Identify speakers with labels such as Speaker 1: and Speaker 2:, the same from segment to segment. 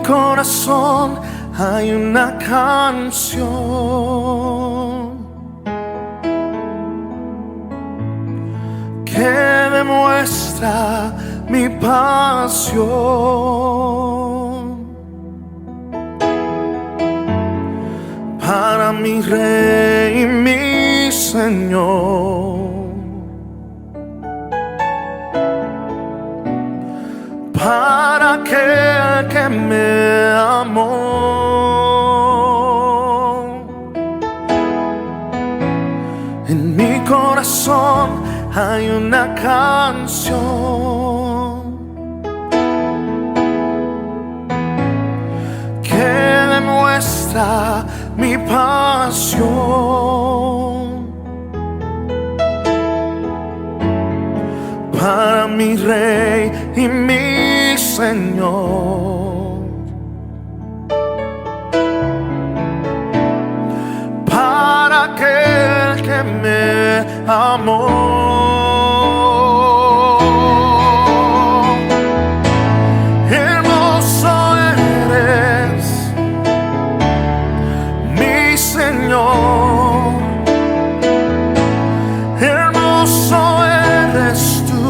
Speaker 1: corazón hay una canción que demuestra mi pasión para mi Rey y mi Señor, para aquel que me amó. En mi corazón hay una canción que demuestra mi pasión para mi Rey y mi Señor, para aquel que me amó. Hermoso eres, mi Señor, hermoso eres tú,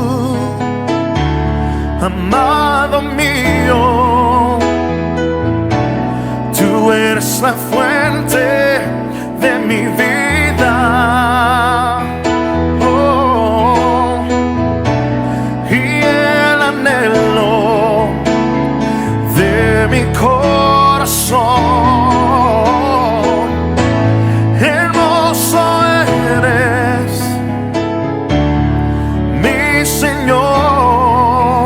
Speaker 1: amado mío. Tú eres la fuente de mi vida, oh, y el anhelo de mi corazón. Hermoso eres, mi Señor,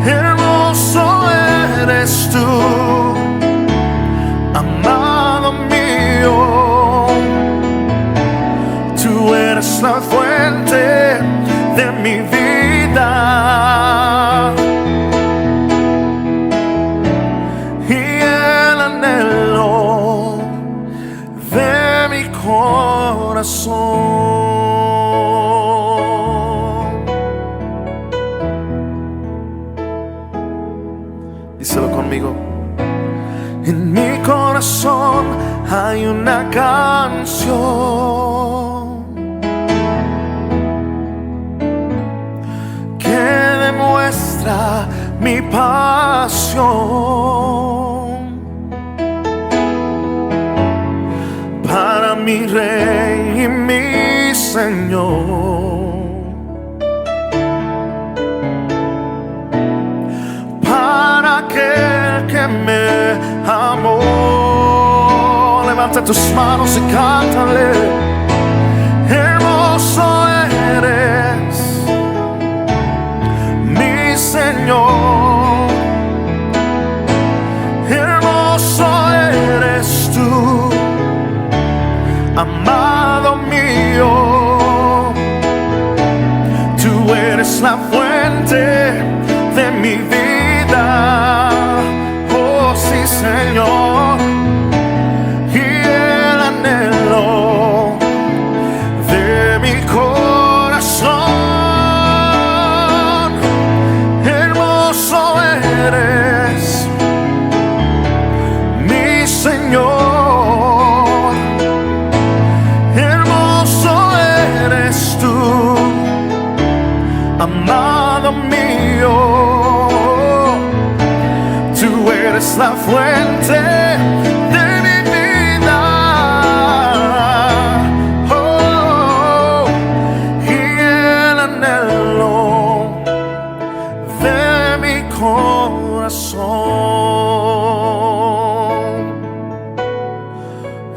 Speaker 1: hermoso eres tú, amado mío. Tú eres la fuente de mi vida y el anhelo de mi corazón. Díselo conmigo. En mi corazón hay una canción que demuestra mi pasión para mi Rey y mi Señor, para aquel que me amó. Levanta tus manos y cántale. Hermoso eres, mi Señor, hermoso eres tú, amado mío. Tú eres la fuente de mi vida, oh sí Señor, y el anhelo de mi corazón. Hermoso eres, mi Señor, hermoso eres tú, amado mío. Tú eres la fuente de mi vida, oh, y el anhelo de mi corazón.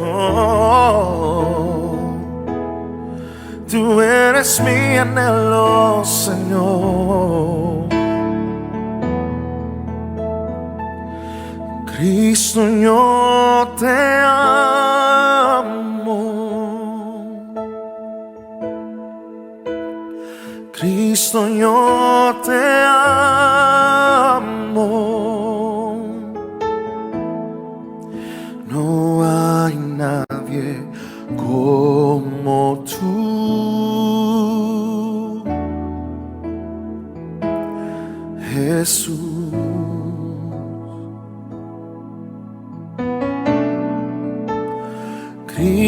Speaker 1: Oh, tú eres mi anhelo, Señor. Cristo, yo te amo. Cristo, yo te amo. No hay nadie como tú. Jesús.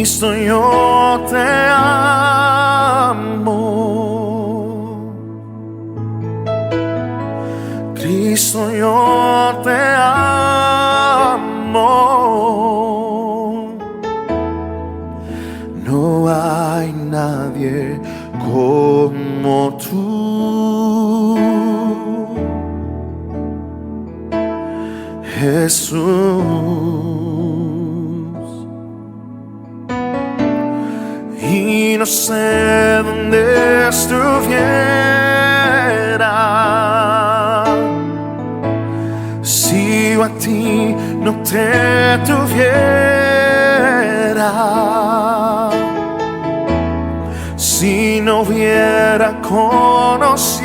Speaker 1: Cristo, yo te amo. Cristo, yo te amo. No hay nadie como tú. Jesús, y no sé dónde estuviera si yo a ti no te tuviera, si no hubiera conocido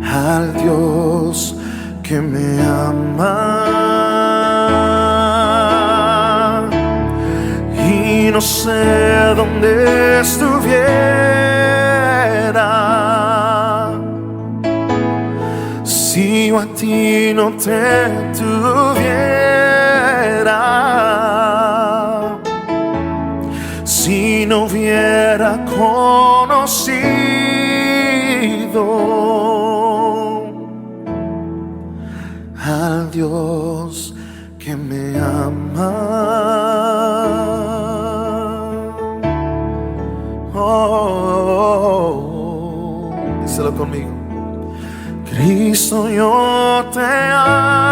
Speaker 1: al Dios que me ama. Y no sé dónde estuviera si yo a ti no te tuviera, si no hubiera conocido al Dios que me ama. Díselo conmigo. Cristo, yo te amo.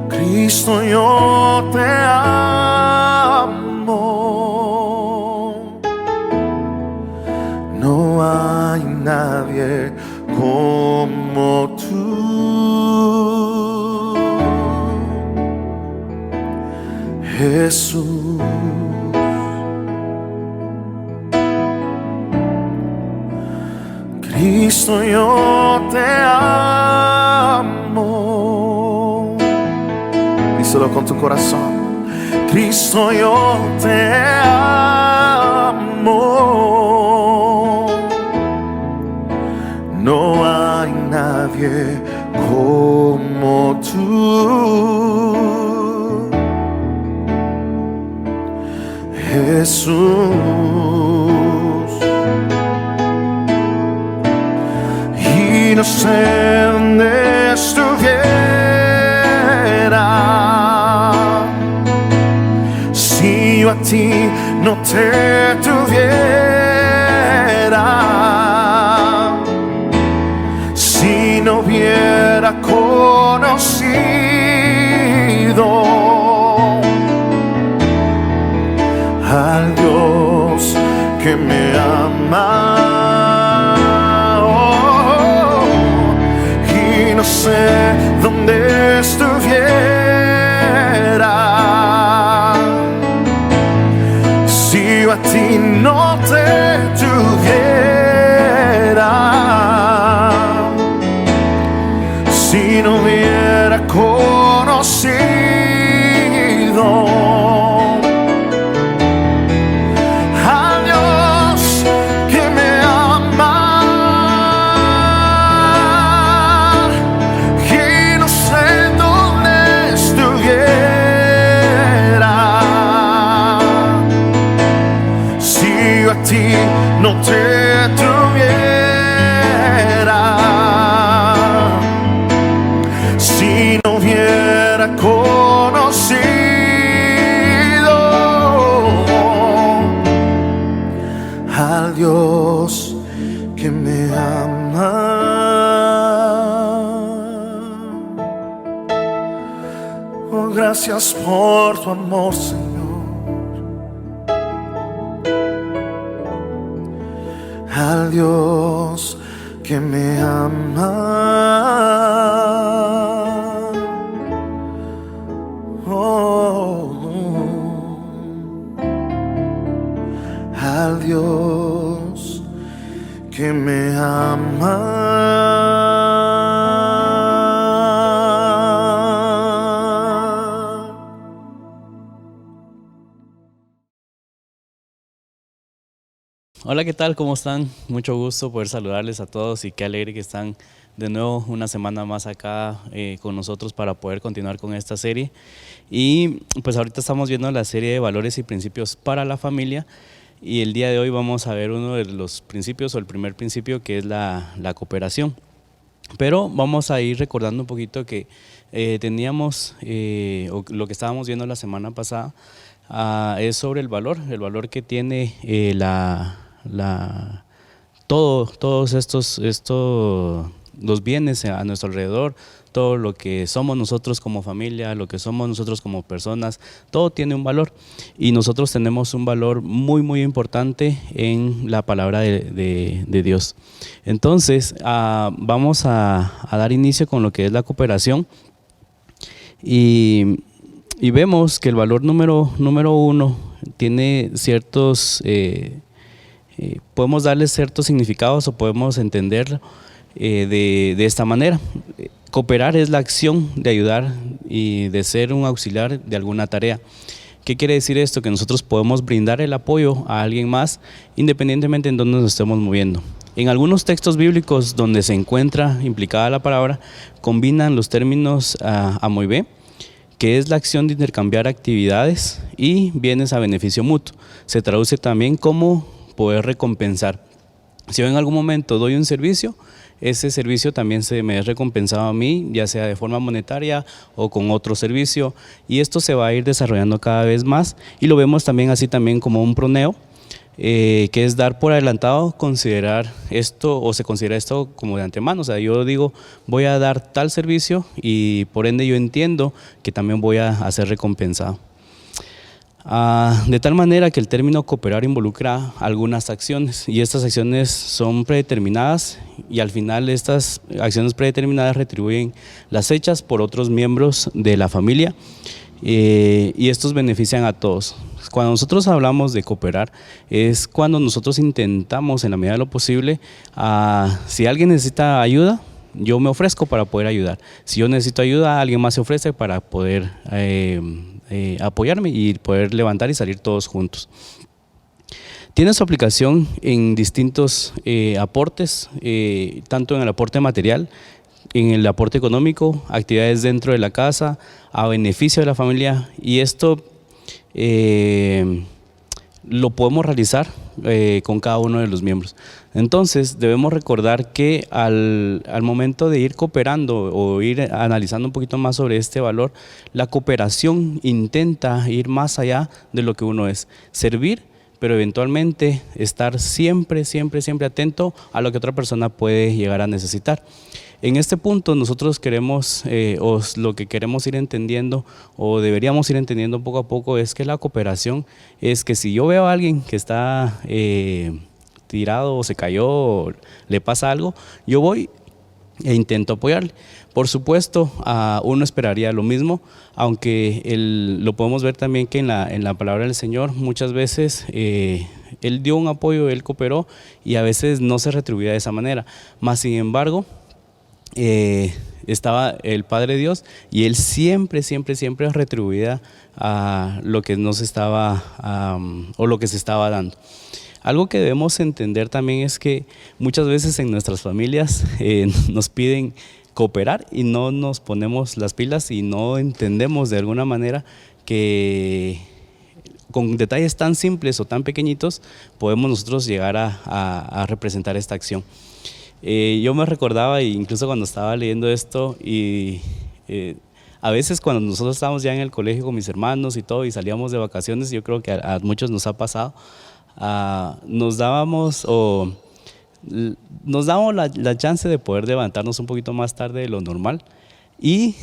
Speaker 1: Cristo, yo te amo. No hay nadie como tú. Jesús, Cristo, yo te amo. Díselo con tu corazón. Cristo, yo te amo. No hay nadie como tú. Jesús, y no sé dónde estuviera si yo a ti no te tuviera, si no hubiera conocido al Dios que me ama. Y no sé dónde estuviera si yo a ti no te tuviera, si no hubiera conocido no te tuviera, si no hubiera conocido al Dios que me ama. Oh, gracias por tu amor, Señor. Al Dios que me ama. Al Dios que me ama.
Speaker 2: Hola, ¿qué tal? ¿Cómo están? Mucho gusto poder saludarles a todos y qué alegre que están de nuevo una semana más acá con nosotros para poder continuar con esta serie. Y pues ahorita estamos viendo la serie de valores y principios para la familia y el día de hoy vamos a ver uno de los principios o el primer principio que es la cooperación. Pero vamos a ir recordando un poquito que teníamos, o lo que estábamos viendo la semana pasada, es sobre el valor que tiene todos los bienes a nuestro alrededor, todo lo que somos nosotros como familia, lo que somos nosotros como personas, todo tiene un valor y nosotros tenemos un valor muy muy importante en la palabra de Dios. Entonces vamos a dar inicio con lo que es la cooperación y vemos que el valor número uno tiene ciertos, podemos darle ciertos significados o podemos entenderlo de esta manera. Cooperar es la acción de ayudar y de ser un auxiliar de alguna tarea. ¿Qué quiere decir esto? Que nosotros podemos brindar el apoyo a alguien más independientemente en dónde nos estemos moviendo. En algunos textos bíblicos donde se encuentra implicada la palabra, combinan los términos amoibé, que es la acción de intercambiar actividades y bienes a beneficio mutuo. Se traduce también como poder recompensar. Si yo en algún momento doy un servicio, ese servicio también se me es recompensado a mí, ya sea de forma monetaria o con otro servicio, y esto se va a ir desarrollando cada vez más y lo vemos también así también como un proneo, que es dar por adelantado, considerar esto o se considera esto como de antemano. O sea, yo digo voy a dar tal servicio y por ende yo entiendo que también voy a ser recompensado. De tal manera que el término cooperar involucra algunas acciones y estas acciones son predeterminadas y al final estas acciones predeterminadas retribuyen las hechas por otros miembros de la familia y estos benefician a todos. Cuando nosotros hablamos de cooperar es cuando nosotros intentamos en la medida de lo posible, si alguien necesita ayuda, yo me ofrezco para poder ayudar. Si yo necesito ayuda, alguien más se ofrece para poder apoyarme y poder levantar y salir todos juntos. Tiene su aplicación en distintos aportes, tanto en el aporte material, en el aporte económico, actividades dentro de la casa, a beneficio de la familia, y esto lo podemos realizar con cada uno de los miembros. Entonces debemos recordar que al momento de ir cooperando o ir analizando un poquito más sobre este valor, la cooperación intenta ir más allá de lo que uno es, servir, pero eventualmente estar siempre atento a lo que otra persona puede llegar a necesitar. En este punto nosotros queremos, o lo que queremos ir entendiendo, o deberíamos ir entendiendo poco a poco, es que la cooperación es que si yo veo a alguien que está tirado o se cayó o le pasa algo, yo voy e intento apoyarle. Por supuesto, uno esperaría lo mismo, aunque lo podemos ver también que en la palabra del Señor muchas veces Él dio un apoyo, Él cooperó y a veces no se retribuía de esa manera. Más sin embargo, estaba el Padre Dios y Él siempre retribuía a lo que nos estaba o lo que se estaba dando. Algo que debemos entender también es que muchas veces en nuestras familias nos piden cooperar y no nos ponemos las pilas y no entendemos de alguna manera que con detalles tan simples o tan pequeñitos podemos nosotros llegar a representar esta acción. Yo me recordaba, incluso cuando estaba leyendo esto, y a veces cuando nosotros estábamos ya en el colegio con mis hermanos y todo y salíamos de vacaciones, yo creo que a muchos nos ha pasado, nos dábamos la chance de poder levantarnos un poquito más tarde de lo normal y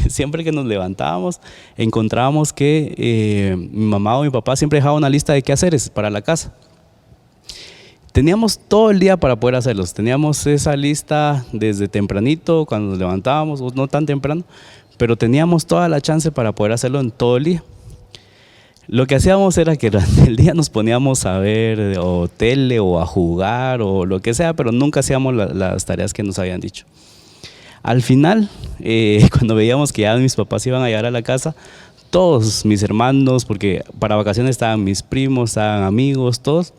Speaker 2: siempre que nos levantábamos encontrábamos que mi mamá o mi papá siempre dejaba una lista de quehaceres para la casa. Teníamos todo el día para poder hacerlos, teníamos esa lista desde tempranito cuando nos levantábamos, o no tan temprano, pero teníamos toda la chance para poder hacerlo en todo el día. Lo que hacíamos era que durante el día nos poníamos a ver o tele o a jugar o lo que sea, pero nunca hacíamos las tareas que nos habían dicho. Al final, cuando veíamos que ya mis papás iban a llegar a la casa, todos mis hermanos, porque para vacaciones estaban mis primos, estaban amigos, todos,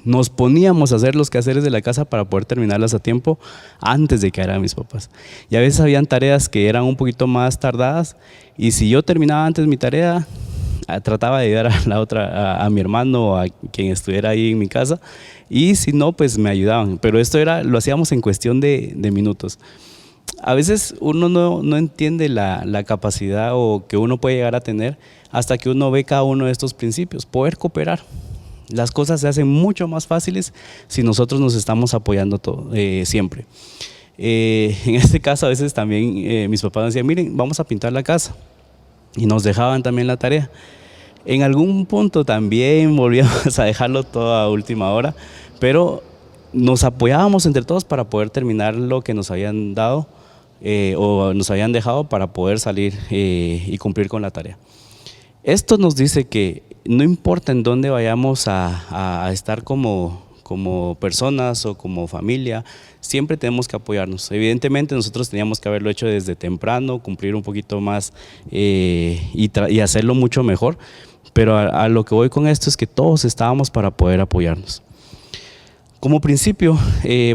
Speaker 2: Nos poníamos a hacer los quehaceres de la casa para poder terminarlas a tiempo antes de que eran mis papás. Y a veces habían tareas que eran un poquito más tardadas y si yo terminaba antes mi tarea, trataba de ayudar a la otra, a mi hermano o a quien estuviera ahí en mi casa, y si no, pues me ayudaban. Pero esto lo hacíamos en cuestión de minutos. A veces uno no entiende la capacidad o que uno puede llegar a tener hasta que uno ve cada uno de estos principios, poder cooperar. Las cosas se hacen mucho más fáciles si nosotros nos estamos apoyando siempre. En este caso a veces también mis papás decían, miren, vamos a pintar la casa, y nos dejaban también la tarea. En algún punto también volvíamos a dejarlo todo a última hora, pero nos apoyábamos entre todos para poder terminar lo que nos habían dado o nos habían dejado para poder salir y cumplir con la tarea. Esto nos dice que no importa en dónde vayamos a estar como personas o como familia, siempre tenemos que apoyarnos. Evidentemente nosotros teníamos que haberlo hecho desde temprano, cumplir un poquito más y hacerlo mucho mejor, pero a lo que voy con esto es que todos estábamos para poder apoyarnos. Como principio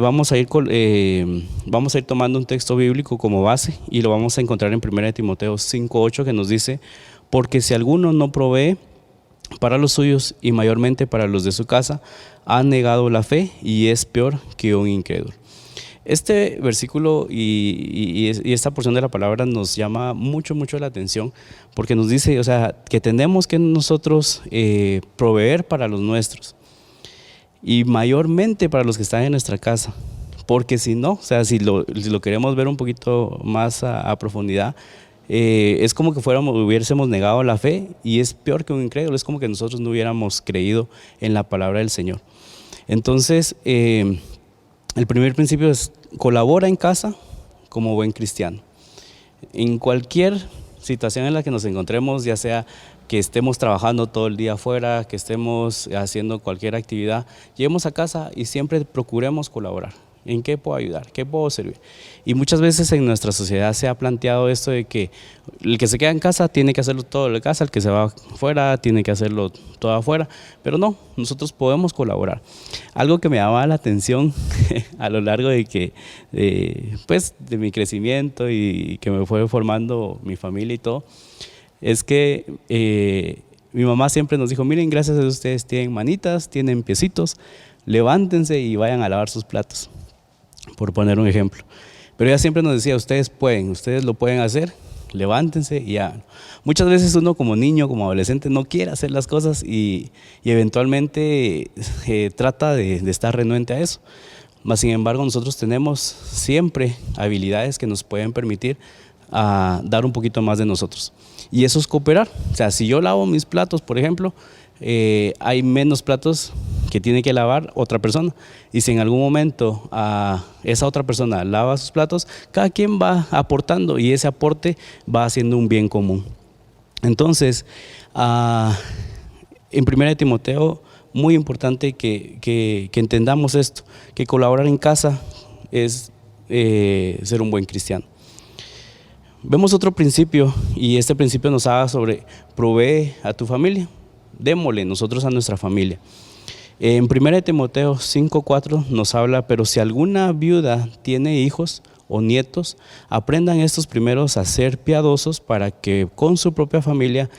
Speaker 2: vamos a ir tomando un texto bíblico como base y lo vamos a encontrar en 1 Timoteo 5:8, que nos dice: porque si alguno no provee para los suyos y mayormente para los de su casa, ha negado la fe y es peor que un incrédulo. Este versículo y esta porción de la palabra nos llama mucho la atención, porque nos dice, o sea, que tenemos que nosotros proveer para los nuestros y mayormente para los que están en nuestra casa, porque si no, o sea, si lo queremos ver un poquito más a profundidad, es como que hubiésemos negado la fe y es peor que un incrédulo, es como que nosotros no hubiéramos creído en la palabra del Señor. Entonces, el primer principio es: colabora en casa como buen cristiano. En cualquier situación en la que nos encontremos, ya sea que estemos trabajando todo el día afuera, que estemos haciendo cualquier actividad, lleguemos a casa y siempre procuremos colaborar. ¿En qué puedo ayudar? ¿Qué puedo servir? Y muchas veces en nuestra sociedad se ha planteado esto de que el que se queda en casa tiene que hacerlo todo en casa, el que se va afuera tiene que hacerlo todo afuera, pero no, nosotros podemos colaborar. Algo que me llamaba la atención a lo largo de mi crecimiento y que me fue formando mi familia y todo, es que mi mamá siempre nos dijo: miren, gracias a Dios ustedes tienen manitas, tienen piecitos, levántense y vayan a lavar sus platos, por poner un ejemplo. Pero ella siempre nos decía: ustedes pueden, ustedes lo pueden hacer, levántense y háganlo. Muchas veces uno como niño, como adolescente, no quiere hacer las cosas y eventualmente trata de estar renuente a eso. Mas sin embargo nosotros tenemos siempre habilidades que nos pueden permitir dar un poquito más de nosotros. Y eso es cooperar. O sea, si yo lavo mis platos, por ejemplo, hay menos platos que tiene que lavar otra persona, y si en algún momento esa otra persona lava sus platos, cada quien va aportando y ese aporte va haciendo un bien común. Entonces, en 1 Timoteo, muy importante que entendamos esto, que colaborar en casa es ser un buen cristiano. Vemos otro principio, y este principio nos habla sobre: provee a tu familia, démosle nosotros a nuestra familia. En 1 Timoteo 5:4 nos habla: pero si alguna viuda tiene hijos o nietos, aprendan estos primeros a ser piadosos para que con su propia familia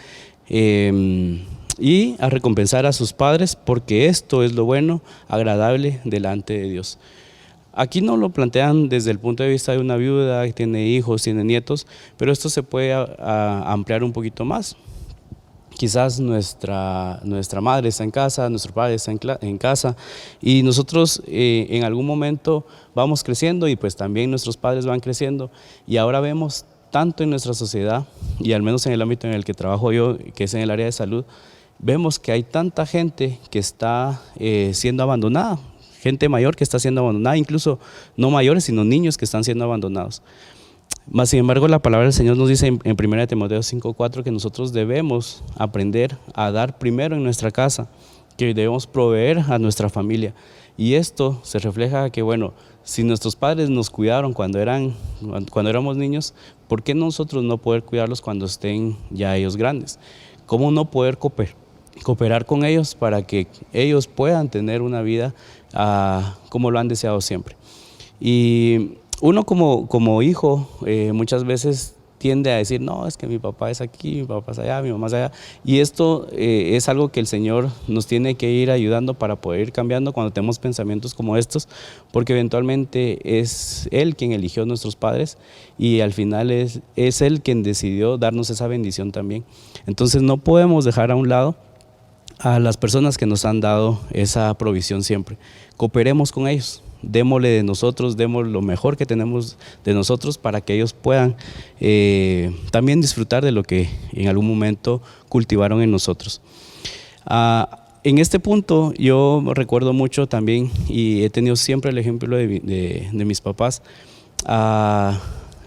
Speaker 2: y a recompensar a sus padres, porque esto es lo bueno, agradable delante de Dios. Aquí no lo plantean desde el punto de vista de una viuda que tiene hijos, tiene nietos, pero esto se puede ampliar un poquito más. Quizás nuestra madre está en casa, nuestro padre está en casa, y nosotros en algún momento vamos creciendo, y pues también nuestros padres van creciendo, y ahora vemos tanto en nuestra sociedad, y al menos en el ámbito en el que trabajo yo, que es en el área de salud, vemos que hay tanta gente que está siendo abandonada, gente mayor que está siendo abandonada, incluso no mayores, sino niños que están siendo abandonados. Mas sin embargo, la palabra del Señor nos dice en 1 Timoteo 5:4 que nosotros debemos aprender a dar primero en nuestra casa, que debemos proveer a nuestra familia. Y esto se refleja que, bueno, si nuestros padres nos cuidaron cuando éramos niños, ¿por qué nosotros no poder cuidarlos cuando estén ya ellos grandes? ¿Cómo no poder cooperar con ellos para que ellos puedan tener una vida como lo han deseado siempre. Y uno como hijo muchas veces tiende a decir, no, es que mi papá es aquí, mi papá es allá, mi mamá es allá. Y esto es algo que el Señor nos tiene que ir ayudando para poder ir cambiando cuando tenemos pensamientos como estos, porque eventualmente es Él quien eligió a nuestros padres y al final es Él quien decidió darnos esa bendición también. Entonces no podemos dejar a un lado a las personas que nos han dado esa provisión siempre. Cooperemos con ellos. Démosle de nosotros, demos lo mejor que tenemos de nosotros para que ellos puedan también disfrutar de lo que en algún momento cultivaron en nosotros. En este punto yo recuerdo mucho también y he tenido siempre el ejemplo de mis papás.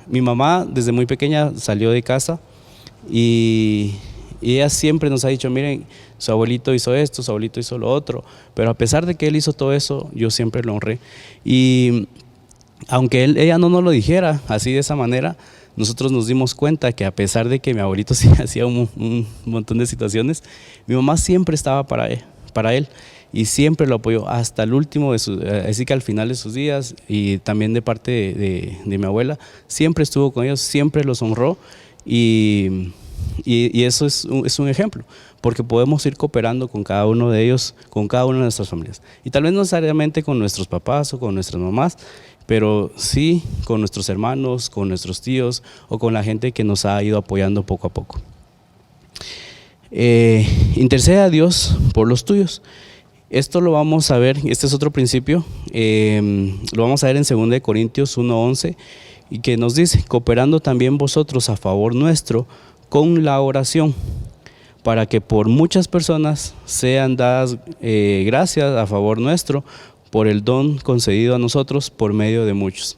Speaker 2: Mi mamá desde muy pequeña salió de casa y ella siempre nos ha dicho, miren, su abuelito hizo esto, su abuelito hizo lo otro, pero a pesar de que él hizo todo eso, yo siempre lo honré. Y aunque ella no nos lo dijera así de esa manera, nosotros nos dimos cuenta que a pesar de que mi abuelito sí hacía un montón de situaciones, mi mamá siempre estaba para él y siempre lo apoyó hasta el último así que al final de sus días, y también de parte de mi abuela, siempre estuvo con ellos, siempre los honró y eso es un ejemplo, porque podemos ir cooperando con cada uno de ellos, con cada una de nuestras familias. Y tal vez no necesariamente con nuestros papás o con nuestras mamás, pero sí con nuestros hermanos, con nuestros tíos o con la gente que nos ha ido apoyando poco a poco. Intercede a Dios por los tuyos. Esto lo vamos a ver, este es otro principio, lo vamos a ver en 2 Corintios 1:11, y que nos dice, cooperando también vosotros a favor nuestro con la oración, para que por muchas personas sean dadas gracias a favor nuestro por el don concedido a nosotros por medio de muchos.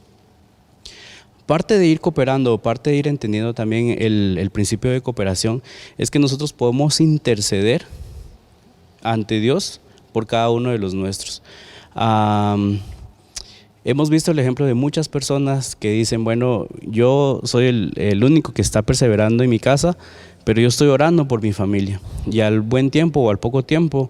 Speaker 2: Parte de ir cooperando, parte de ir entendiendo también el principio de cooperación, es que nosotros podemos interceder ante Dios por cada uno de los nuestros. Hemos visto el ejemplo de muchas personas que dicen, bueno, yo soy el único que está perseverando en mi casa, pero yo estoy orando por mi familia. Y al buen tiempo o al poco tiempo,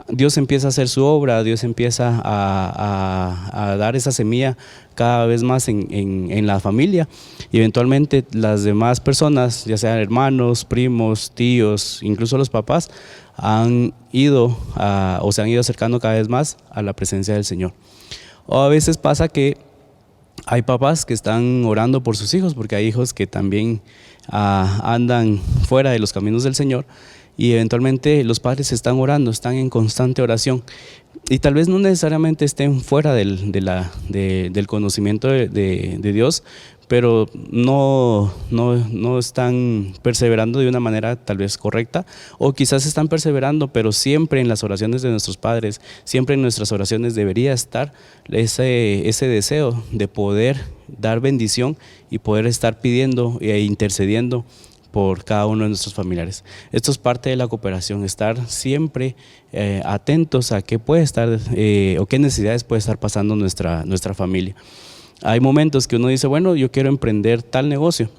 Speaker 2: Dios empieza a hacer su obra, Dios empieza a dar esa semilla cada vez más en la familia. Y eventualmente las demás personas, ya sean hermanos, primos, tíos, incluso los papás, han ido o se han ido acercando cada vez más a la presencia del Señor. O a veces pasa que hay papás que están orando por sus hijos, porque hay hijos que también andan fuera de los caminos del Señor, y eventualmente los padres están orando, están en constante oración, y tal vez no necesariamente estén fuera del conocimiento de Dios, pero no están perseverando de una manera tal vez correcta, o quizás están perseverando, pero siempre en las oraciones de nuestros padres, siempre en nuestras oraciones debería estar ese deseo de poder dar bendición y poder estar pidiendo e intercediendo por cada uno de nuestros familiares. Esto es parte de la cooperación, estar siempre atentos a qué puede estar o qué necesidades puede estar pasando nuestra familia. Hay momentos que uno dice, bueno, yo quiero emprender tal negocio.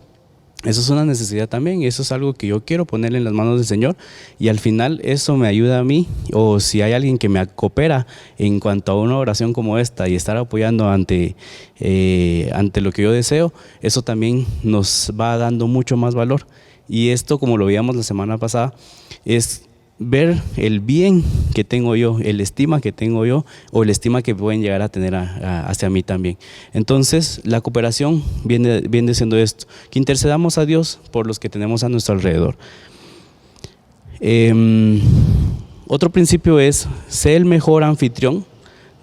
Speaker 2: Eso es una necesidad también, y eso es algo que yo quiero poner en las manos del Señor, y al final eso me ayuda a mí, o si hay alguien que me coopera en cuanto a una oración como esta y estar apoyando ante lo que yo deseo, eso también nos va dando mucho más valor. Y esto, como lo veíamos la semana pasada, es ver el bien que tengo yo, el estima que tengo yo, o el estima que pueden llegar a tener hacia mí también. Entonces la cooperación viene siendo esto, que intercedamos a Dios por los que tenemos a nuestro alrededor. Otro principio es, sé el mejor anfitrión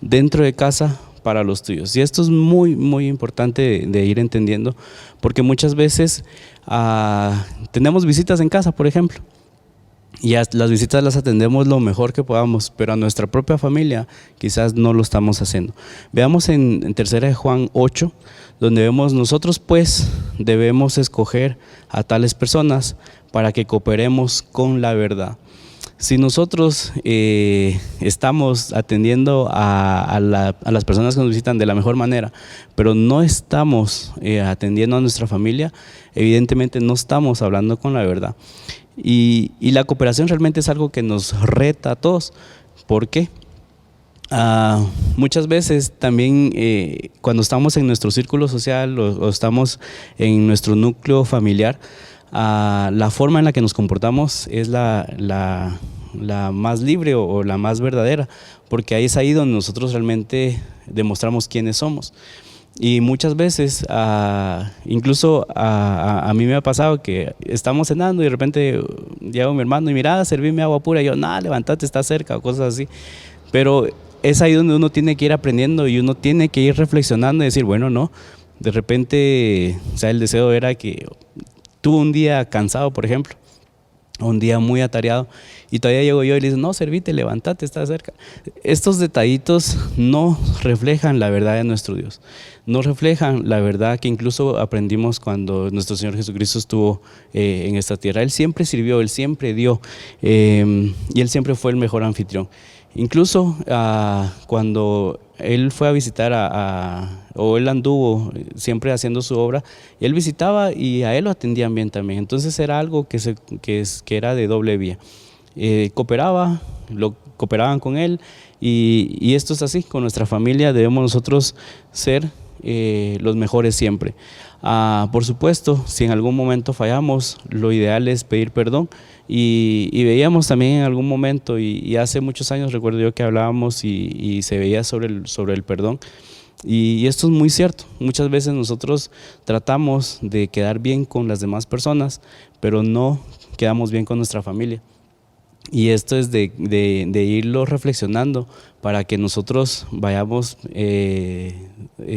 Speaker 2: dentro de casa para los tuyos. Y esto es muy, muy importante de ir entendiendo, porque muchas veces tenemos visitas en casa, por ejemplo, y las visitas las atendemos lo mejor que podamos, pero a nuestra propia familia quizás no lo estamos haciendo. Veamos en 3 Juan 8, donde vemos, nosotros pues debemos escoger a tales personas para que cooperemos con la verdad. Si nosotros estamos atendiendo a las personas que nos visitan de la mejor manera, pero no estamos atendiendo a nuestra familia, evidentemente no estamos hablando con la verdad. Y la cooperación realmente es algo que nos reta a todos. ¿Por qué? Muchas veces también cuando estamos en nuestro círculo social o estamos en nuestro núcleo familiar, la forma en la que nos comportamos es la más libre o la más verdadera, porque ahí es ahí donde nosotros realmente demostramos quiénes somos. Y muchas veces, incluso a mí me ha pasado que estamos cenando y de repente llega mi hermano y mira, servirme agua pura, y yo, nada, levántate, está cerca, o cosas así. Pero es ahí donde uno tiene que ir aprendiendo y uno tiene que ir reflexionando y decir, bueno, no, de repente, o sea, el deseo era que tuvo un día cansado, por ejemplo, un día muy atareado, y todavía llego yo y le digo, no, servite, levántate, está cerca. Estos detallitos no reflejan la verdad de nuestro Dios, no reflejan la verdad que incluso aprendimos cuando nuestro Señor Jesucristo estuvo en esta tierra. Él siempre sirvió, Él siempre dio, y Él siempre fue el mejor anfitrión. Incluso cuando Él fue a visitar o Él anduvo siempre haciendo su obra, Él visitaba y a Él lo atendían bien también. Entonces era algo que era de doble vía. Cooperaban con Él y esto es así, con nuestra familia debemos nosotros ser los mejores siempre. Por supuesto, si en algún momento fallamos, lo ideal es pedir perdón. Y veíamos también en algún momento, y hace muchos años recuerdo yo que hablábamos y se veía sobre el perdón. Y esto es muy cierto. Muchas veces nosotros tratamos de quedar bien con las demás personas, pero no quedamos bien con nuestra familia. Y esto es de irlo reflexionando para que nosotros vayamos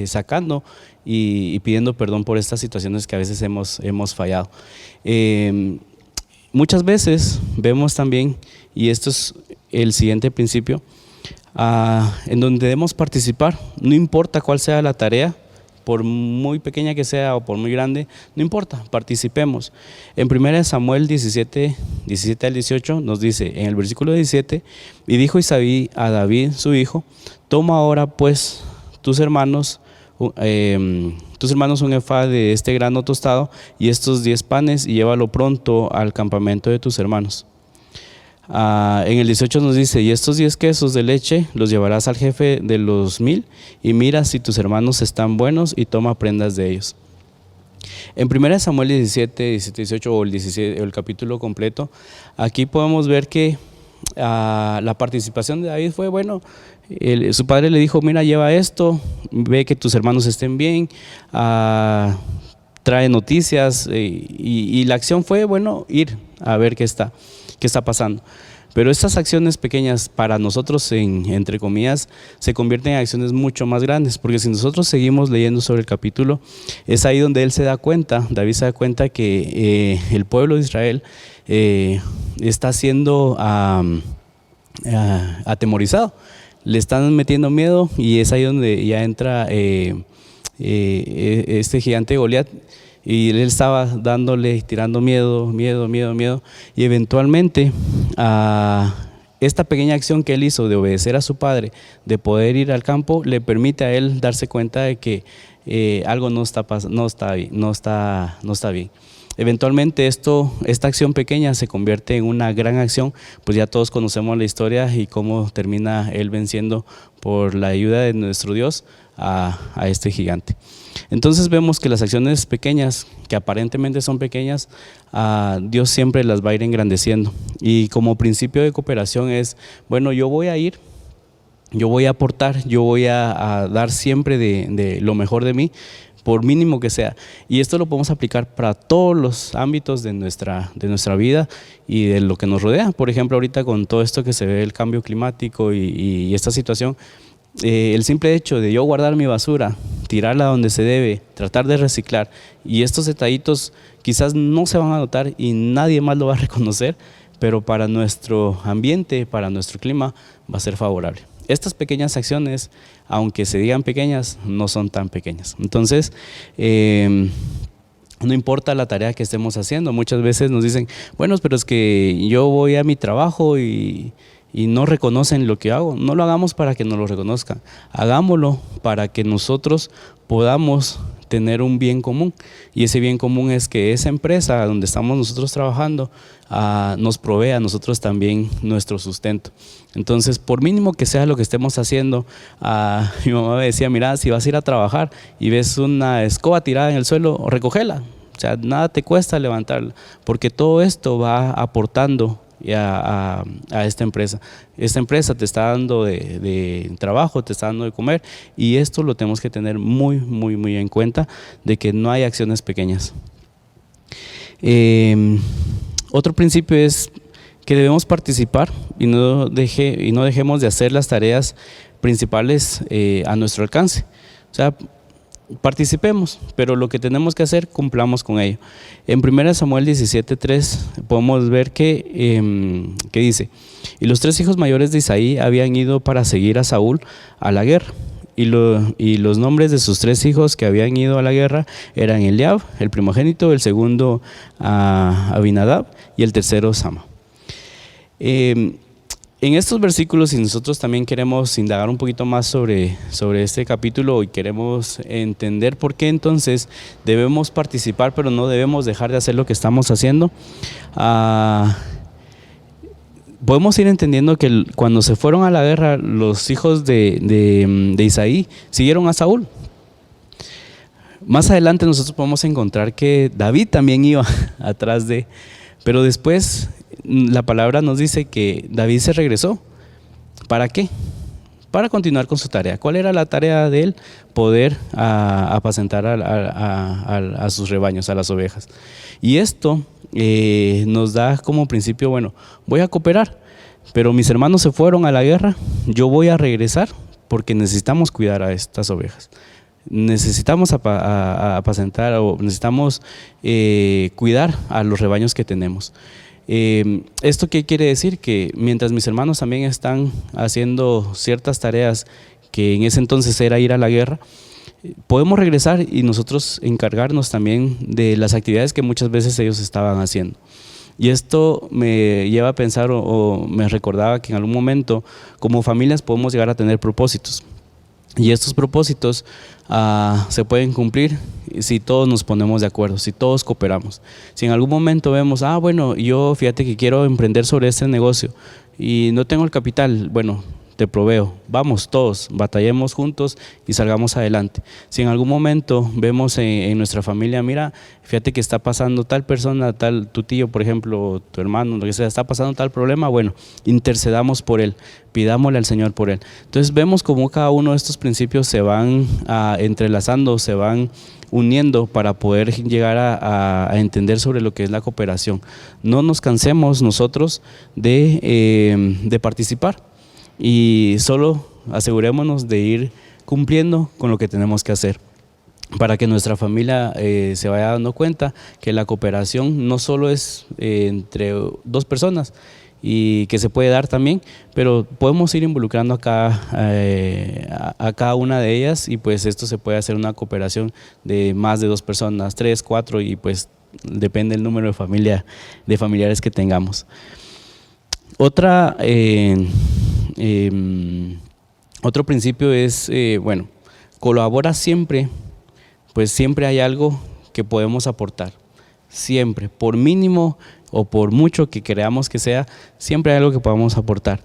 Speaker 2: sacando y pidiendo perdón por estas situaciones que a veces hemos fallado. Muchas veces vemos también, y esto es el siguiente principio, en donde debemos participar, no importa cuál sea la tarea, por muy pequeña que sea o por muy grande, no importa, participemos. En 1 Samuel 17 al 18 nos dice, en el versículo 17, y dijo Isaí a David su hijo, toma ahora pues tus hermanos un efa de este grano tostado y estos 10 panes y llévalo pronto al campamento de tus hermanos. En el 18 nos dice, y estos 10 quesos de leche los llevarás al jefe de los 1000 y mira si tus hermanos están buenos y toma prendas de ellos. En 1 Samuel 17, 18 o el capítulo completo, aquí podemos ver que la participación de David fue, bueno, su padre le dijo, mira, lleva esto, ve que tus hermanos estén bien, trae noticias, y la acción fue, bueno, ir a ver qué está pasando. Pero estas acciones pequeñas para nosotros, entre comillas, se convierten en acciones mucho más grandes, porque si nosotros seguimos leyendo sobre el capítulo, es ahí donde David se da cuenta que el pueblo de Israel está siendo atemorizado, le están metiendo miedo, y es ahí donde ya entra este gigante Goliat. Y él estaba tirando miedo, y eventualmente esta pequeña acción que él hizo de obedecer a su padre, de poder ir al campo, le permite a él darse cuenta de que algo no está bien. Eventualmente esta acción pequeña se convierte en una gran acción, pues ya todos conocemos la historia y cómo termina él venciendo por la ayuda de nuestro Dios a este gigante. Entonces vemos que las acciones pequeñas, que aparentemente son pequeñas, Dios siempre las va a ir engrandeciendo. Y como principio de cooperación es, bueno, yo voy a ir, yo voy a aportar, yo voy a dar siempre de lo mejor de mí, por mínimo que sea. Y esto lo podemos aplicar para todos los ámbitos de nuestra vida y de lo que nos rodea. Por ejemplo, ahorita con todo esto que se ve, el cambio climático y esta situación, el simple hecho de yo guardar mi basura, tirarla donde se debe, tratar de reciclar, y estos detallitos quizás no se van a notar y nadie más lo va a reconocer, pero para nuestro ambiente, para nuestro clima, va a ser favorable. Estas pequeñas acciones, aunque se digan pequeñas, no son tan pequeñas. Entonces, no importa la tarea que estemos haciendo. Muchas veces nos dicen, bueno, pero es que yo voy a mi trabajo y no reconocen lo que hago. No lo hagamos para que nos lo reconozcan, hagámoslo para que nosotros podamos tener un bien común, y ese bien común es que esa empresa donde estamos nosotros trabajando nos provee a nosotros también nuestro sustento. Entonces, por mínimo que sea lo que estemos haciendo, mi mamá me decía, mira, si vas a ir a trabajar y ves una escoba tirada en el suelo, recógela. O sea, nada te cuesta levantarla, porque todo esto va aportando a esta empresa. Esta empresa te está dando de trabajo, te está dando de comer, y esto lo tenemos que tener muy, muy, muy en cuenta, de que no hay acciones pequeñas. Otro principio es que debemos participar y no dejemos de hacer las tareas principales a nuestro alcance. O sea, participemos, pero lo que tenemos que hacer, cumplamos con ello. En 1 Samuel 17:3 podemos ver que dice: y los 3 hijos mayores de Isaí habían ido para seguir a Saúl a la guerra, y los nombres de sus 3 hijos que habían ido a la guerra eran Eliab, el primogénito, el segundo Abinadab y el tercero Sama. En estos versículos, si nosotros también queremos indagar un poquito más sobre este capítulo y queremos entender por qué entonces debemos participar, pero no debemos dejar de hacer lo que estamos haciendo, podemos ir entendiendo que cuando se fueron a la guerra, los hijos de Isaí siguieron a Saúl. Más adelante nosotros podemos encontrar que David también iba atrás de, pero después la palabra nos dice que David se regresó. ¿Para qué? Para continuar con su tarea. ¿Cuál era la tarea de él? Poder apacentar a sus rebaños, a las ovejas. Y esto nos da como principio, bueno, voy a cooperar, pero mis hermanos se fueron a la guerra, yo voy a regresar porque necesitamos cuidar a estas ovejas. Necesitamos apacentar, o necesitamos cuidar a los rebaños que tenemos. ¿Esto qué quiere decir? Que mientras mis hermanos también están haciendo ciertas tareas que en ese entonces era ir a la guerra, podemos regresar y nosotros encargarnos también de las actividades que muchas veces ellos estaban haciendo. Y esto me lleva a pensar, o me recordaba que en algún momento como familias podemos llegar a tener propósitos. Y estos propósitos se pueden cumplir si todos nos ponemos de acuerdo, si todos cooperamos. Si en algún momento vemos, bueno, yo fíjate que quiero emprender sobre este negocio y no tengo el capital, bueno, te proveo, vamos todos, batallemos juntos y salgamos adelante. Si en algún momento vemos en nuestra familia, mira, fíjate que está pasando tal persona, tu tío, por ejemplo, tu hermano, lo que sea, está pasando tal problema, bueno, intercedamos por él, pidámosle al Señor por él. Entonces vemos cómo cada uno de estos principios se van entrelazando, se van uniendo para poder llegar a entender sobre lo que es la cooperación. No nos cansemos nosotros de participar, y solo asegurémonos de ir cumpliendo con lo que tenemos que hacer, para que nuestra familia se vaya dando cuenta que la cooperación no solo es entre 2 personas, y que se puede dar también, pero podemos ir involucrando a cada una de ellas, y pues esto se puede hacer una cooperación de más de 2 personas, 3, 4, y pues depende del número de familiares que tengamos. Otro principio es, colabora siempre, pues siempre hay algo que podemos aportar, siempre, por mínimo o por mucho que creamos que sea, siempre hay algo que podamos aportar.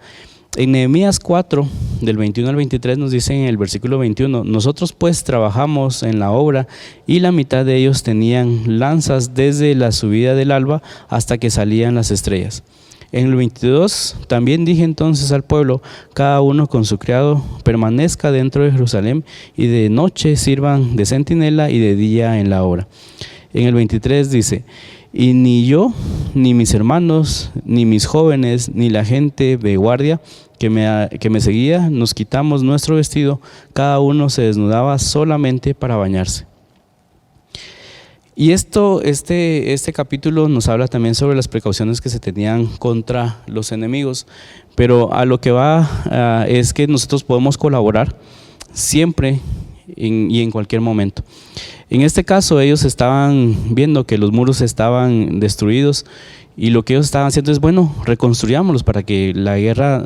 Speaker 2: En Nehemías 4, del 21 al 23 nos dice en el versículo 21, nosotros pues trabajamos en la obra y la mitad de ellos tenían lanzas desde la subida del alba hasta que salían las estrellas. En el 22 también dije entonces al pueblo, cada uno con su criado permanezca dentro de Jerusalén, y de noche sirvan de centinela y de día en la obra. En el 23 dice, y ni yo, ni mis hermanos, ni mis jóvenes, ni la gente de guardia que me seguía, nos quitamos nuestro vestido, cada uno se desnudaba solamente para bañarse. Y este capítulo nos habla también sobre las precauciones que se tenían contra los enemigos, pero a lo que va es que nosotros podemos colaborar siempre y en cualquier momento. En este caso ellos estaban viendo que los muros estaban destruidos, y lo que ellos estaban haciendo es, bueno, reconstruyámoslos para que la guerra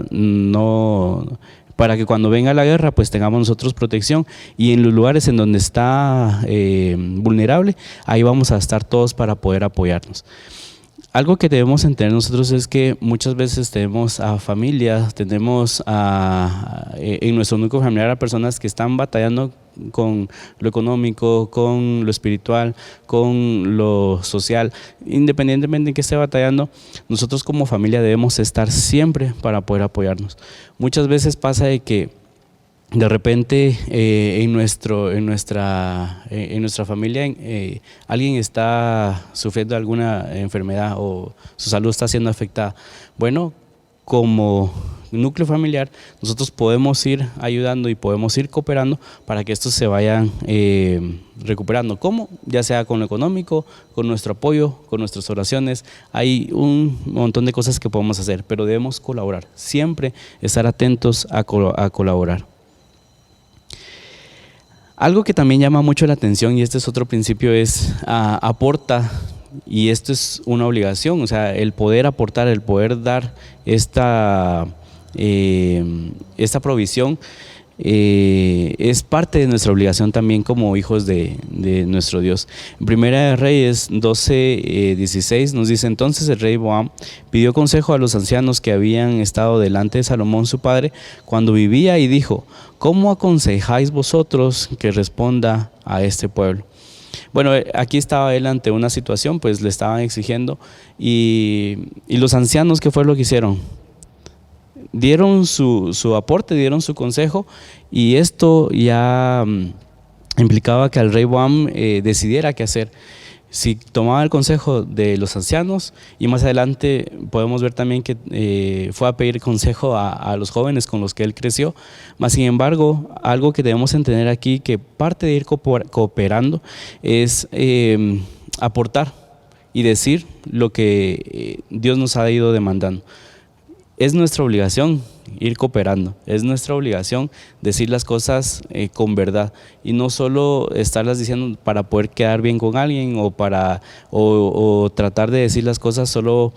Speaker 2: para que cuando venga la guerra pues tengamos nosotros protección, y en los lugares en donde está vulnerable, ahí vamos a estar todos para poder apoyarnos. Algo que debemos entender nosotros es que muchas veces tenemos a familias, tenemos en nuestro núcleo familiar a personas que están batallando con lo económico, con lo espiritual, con lo social. Independientemente de que esté batallando, nosotros como familia debemos estar siempre para poder apoyarnos. Muchas veces pasa de que de repente en nuestra familia alguien está sufriendo alguna enfermedad o su salud está siendo afectada. Bueno, como núcleo familiar, nosotros podemos ir ayudando y podemos ir cooperando para que estos se vayan recuperando. ¿Cómo? Ya sea con lo económico, con nuestro apoyo, con nuestras oraciones. Hay un montón de cosas que podemos hacer, pero debemos colaborar, siempre estar atentos a colaborar. Algo que también llama mucho la atención, y este es otro principio, es aporta, y esto es una obligación, o sea, el poder aportar, el poder dar esta provisión es parte de nuestra obligación también como hijos de nuestro Dios. En Primera de Reyes 12:16 nos dice: entonces el rey Boam pidió consejo a los ancianos que habían estado delante de Salomón su padre cuando vivía y dijo: ¿cómo aconsejáis vosotros que responda a este pueblo? Bueno, aquí estaba él ante una situación, pues le estaban exigiendo, y los ancianos, ¿qué fue lo que hicieron? Dieron su aporte, dieron su consejo, y esto ya implicaba que el rey Boam decidiera qué hacer. Si tomaba el consejo de los ancianos, y más adelante podemos ver también que fue a pedir consejo a los jóvenes con los que él creció. Mas sin embargo, algo que debemos entender aquí, que parte de ir cooperando es aportar y decir lo que Dios nos ha ido demandando. Es nuestra obligación ir cooperando, es nuestra obligación decir las cosas con verdad, y no solo estarlas diciendo para poder quedar bien con alguien o tratar de decir las cosas solo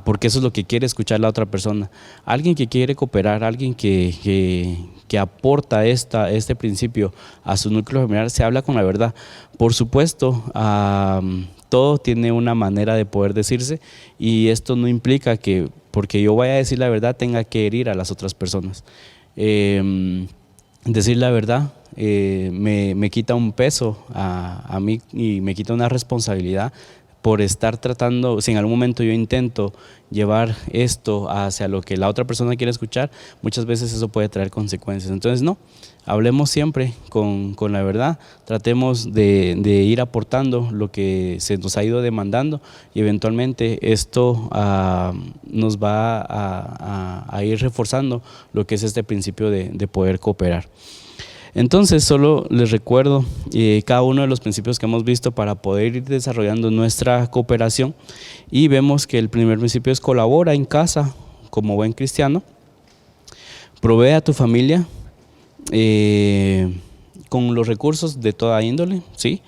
Speaker 2: porque eso es lo que quiere escuchar la otra persona. Alguien que quiere cooperar, alguien que aporta este principio a su núcleo familiar, se habla con la verdad. Por supuesto, todo tiene una manera de poder decirse, y esto no implica que porque yo vaya a decir la verdad tenga que herir a las otras personas. Decir la verdad me quita un peso a mí, y me quita una responsabilidad por estar tratando. Si en algún momento yo intento llevar esto hacia lo que la otra persona quiere escuchar, muchas veces eso puede traer consecuencias. Entonces no, hablemos siempre con la verdad, tratemos de ir aportando lo que se nos ha ido demandando, y eventualmente esto nos va a ir reforzando lo que es este principio de poder cooperar. Entonces solo les recuerdo cada uno de los principios que hemos visto para poder ir desarrollando nuestra cooperación, y vemos que el primer principio es: colabora en casa como buen cristiano, provee a tu familia con los recursos de toda índole, ¿sí?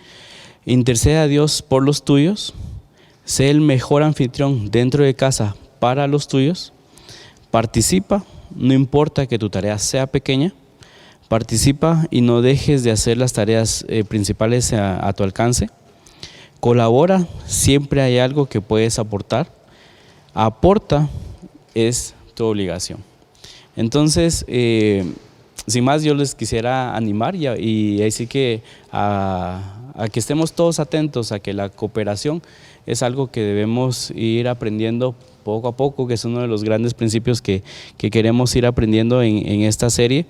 Speaker 2: Intercede a Dios por los tuyos, sé el mejor anfitrión dentro de casa para los tuyos, participa, no importa que tu tarea sea pequeña. Participa y no dejes de hacer las tareas principales a tu alcance. Colabora, siempre hay algo que puedes aportar. Aporta, es tu obligación. Entonces, sin más, yo les quisiera animar y así que a que estemos todos atentos a que la cooperación es algo que debemos ir aprendiendo poco a poco, que es uno de los grandes principios que queremos ir aprendiendo en esta serie.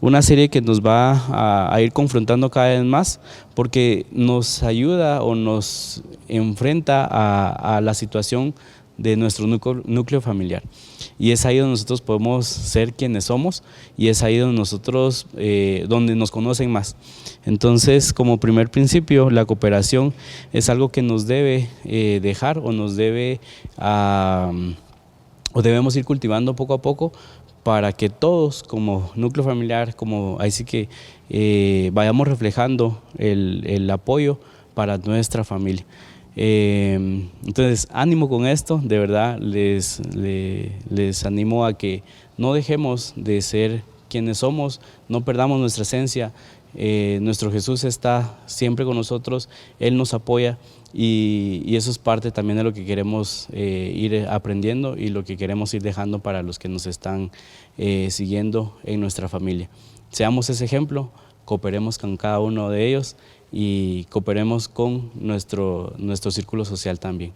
Speaker 2: Una serie que nos va a ir confrontando cada vez más, porque nos ayuda o nos enfrenta a la situación de nuestro núcleo familiar, y es ahí donde nosotros podemos ser quienes somos, y es ahí donde nosotros donde nos conocen más. Entonces, como primer principio, la cooperación es algo que nos debe dejar, o nos debe o debemos ir cultivando poco a poco, para que todos como núcleo familiar, como así que vayamos reflejando el apoyo para nuestra familia. Entonces, ánimo con esto, de verdad les animo a que no dejemos de ser quienes somos, no perdamos nuestra esencia. Nuestro Jesús está siempre con nosotros, Él nos apoya y eso es parte también de lo que queremos ir aprendiendo y lo que queremos ir dejando para los que nos están siguiendo en nuestra familia. Seamos ese ejemplo, cooperemos con cada uno de ellos y cooperemos con nuestro círculo social también.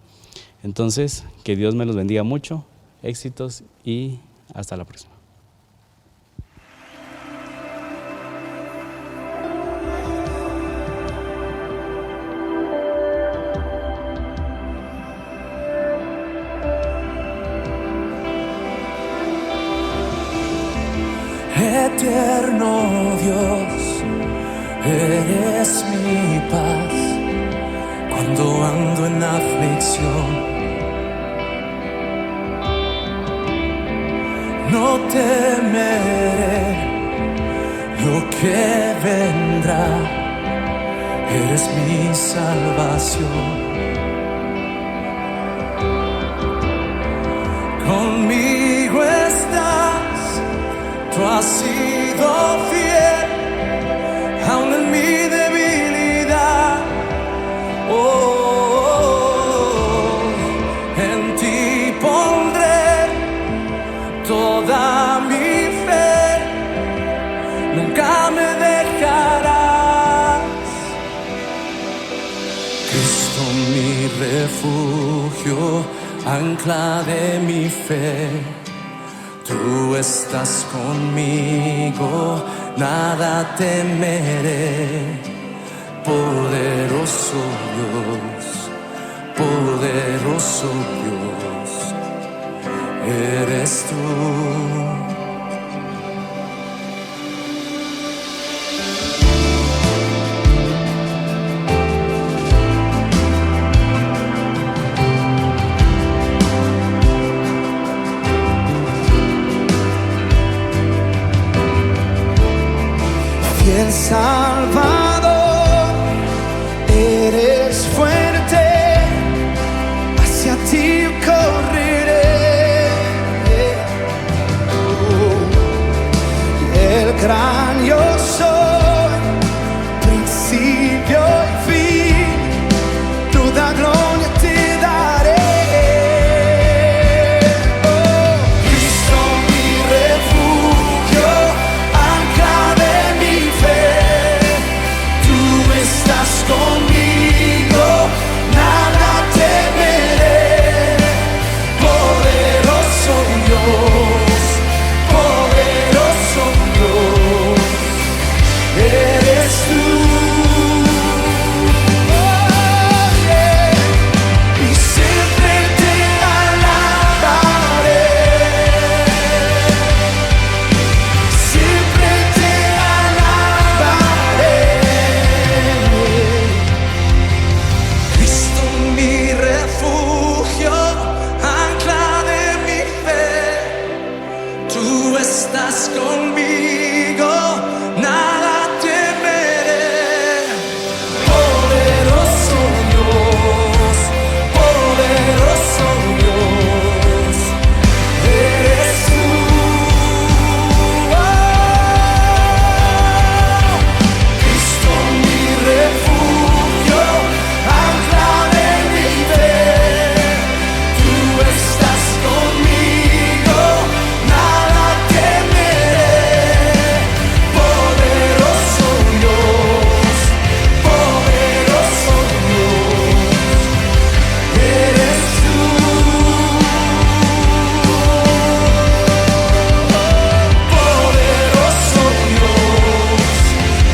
Speaker 2: Entonces, que Dios me los bendiga mucho, éxitos y hasta la próxima.
Speaker 1: Eterno Dios, eres mi paz cuando ando en aflicción. No temeré lo que vendrá, eres mi salvación. Conmigo estás, tú has sido fiel, aun en mi debilidad. En ti pondré toda mi fe, nunca me dejarás. Cristo mi refugio, ancla de mi fe. Tú estás conmigo, nada temeré. Poderoso Dios, poderoso Dios, eres tú. El Salvador, eres fuerte, hacia ti correré. El gran yo soy, principio y fin, toda gloria te daré. Cristo mi refugio, ancla de mi fe. Tú estás conmigo, nada temeré. Poderoso Dios, poderoso Dios, eres tú. Y siempre te alabaré, siempre te alabaré. Cristo mi refugio, ancla de mi fe. Tú estás conmigo, nada temeré. Poderoso Dios, poderoso Dios, eres tú. Cristo mi refugio, ancla de mi fe. Tú estás conmigo, nada temeré. Poderoso Dios, poderoso Dios, eres tú. Poderoso Dios,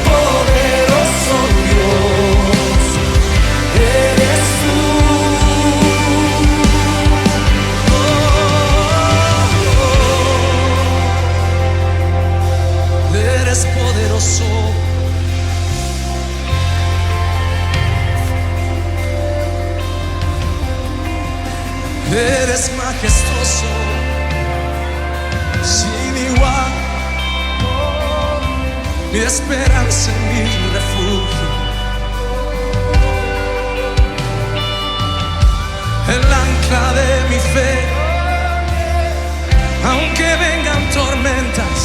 Speaker 1: poderoso Dios, eres tú. Eres poderoso, eres majestuoso, sin igual, mi esperanza y mi refugio, el ancla de mi fe, aunque vengan tormentas.